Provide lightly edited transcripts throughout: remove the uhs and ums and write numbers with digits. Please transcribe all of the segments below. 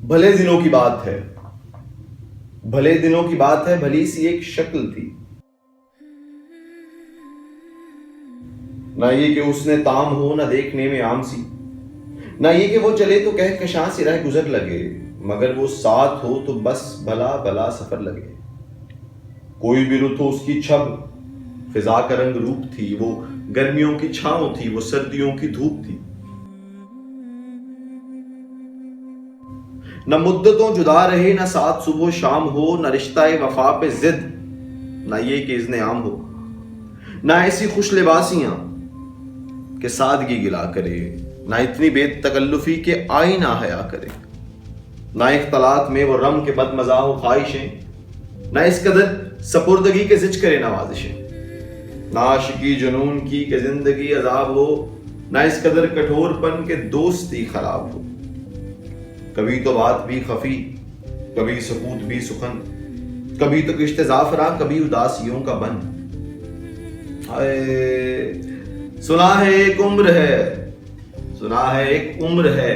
بھلے دنوں کی بات ہے، بھلے دنوں کی بات ہے، بھلی سی ایک شکل تھی، نہ یہ کہ اس نے تام ہو، نہ دیکھنے میں عام سی، نہ یہ کہ وہ چلے تو کہکشاں سے رہ گزر لگے، مگر وہ ساتھ ہو تو بس بھلا بھلا سفر لگے۔ کوئی بھی رت ہو اس کی چھب، فضا کا رنگ روپ تھی، وہ گرمیوں کی چھاؤں تھی، وہ سردیوں کی دھوپ تھی۔ نہ مدتوں جدا رہے، نہ ساتھ صبح و شام ہو، نہ رشتہ وفا پہ ضد، نہ یہ کہ اذن عام ہو، نہ ایسی خوش لباسیاں کہ سادگی گلا کرے، نہ اتنی بے تکلفی کہ آئینہ حیا کرے، نہ اختلاط میں وہ رم کے بد مزاح و خواہشیں، نہ اس قدر سپردگی کے زج کرے نوازشیں، نہ عاشقی جنون کی کہ زندگی عذاب ہو، نہ اس قدر کٹھور پن کے دوستی خراب ہو۔ کبھی تو بات بھی خفی، کبھی سکوت بھی سخن، کبھی تو کشت زعفراں، کبھی اداسیوں کا بن۔ سنا ہے ایک عمر ہے، سنا ہے ایک عمر ہے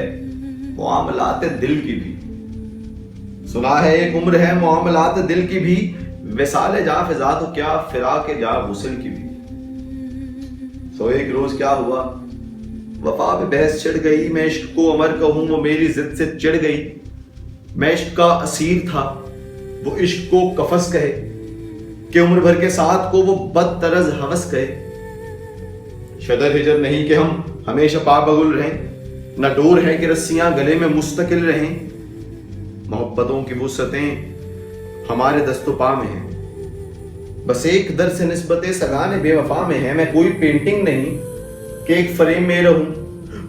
معاملات دل کی بھی، سنا ہے ایک عمر ہے معاملات دل کی بھی، وصال جاں فضا تو کیا فراق جاں وصل کی بھی۔ سو ایک روز کیا ہوا، وفا پہ بحث چھڑ گئی، میں عشق کو امر کہوں وہ میری ضد سے چڑھ گئی، میں عشق کا اسیر تھا وہ عشق کو قفس کہے، کہ عمر بھر کے ساتھ کو وہ بد طرز ہوس کہے۔ شدر ہجر نہیں کہ ہم ہمیشہ پابگل رہیں، نہ ڈور ہے کہ رسیاں گلے میں مستقل رہیں، محبتوں کی وسعتیں ہمارے دست و پا میں ہیں، بس ایک در سے نسبت سگان بے وفا میں ہے۔ میں کوئی پینٹنگ نہیں کہ ایک فریم میں رہوں،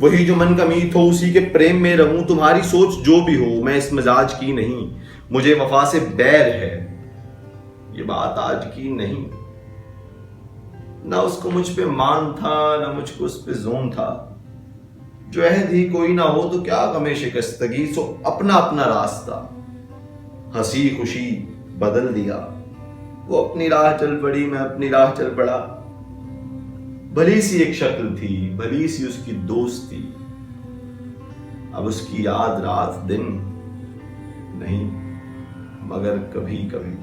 وہی جو من کا میت ہو اسی کے پریم میں رہوں۔ تمہاری سوچ جو بھی ہو میں اس مزاج کی نہیں، مجھے وفا سے بیر ہے یہ بات آج کی نہیں۔ نہ اس کو مجھ پہ مان تھا، نہ مجھ کو اس پہ زون تھا، جو عہد ہی کوئی نہ ہو تو کیا غم شکستگی۔ سو اپنا اپنا راستہ ہنسی خوشی بدل دیا، وہ اپنی راہ چل پڑی، میں اپنی راہ چل پڑا۔ بھلی سی ایک شکل تھی، بھلی سی اس کی دوستی، اب اس کی یاد رات دن نہیں مگر کبھی کبھی۔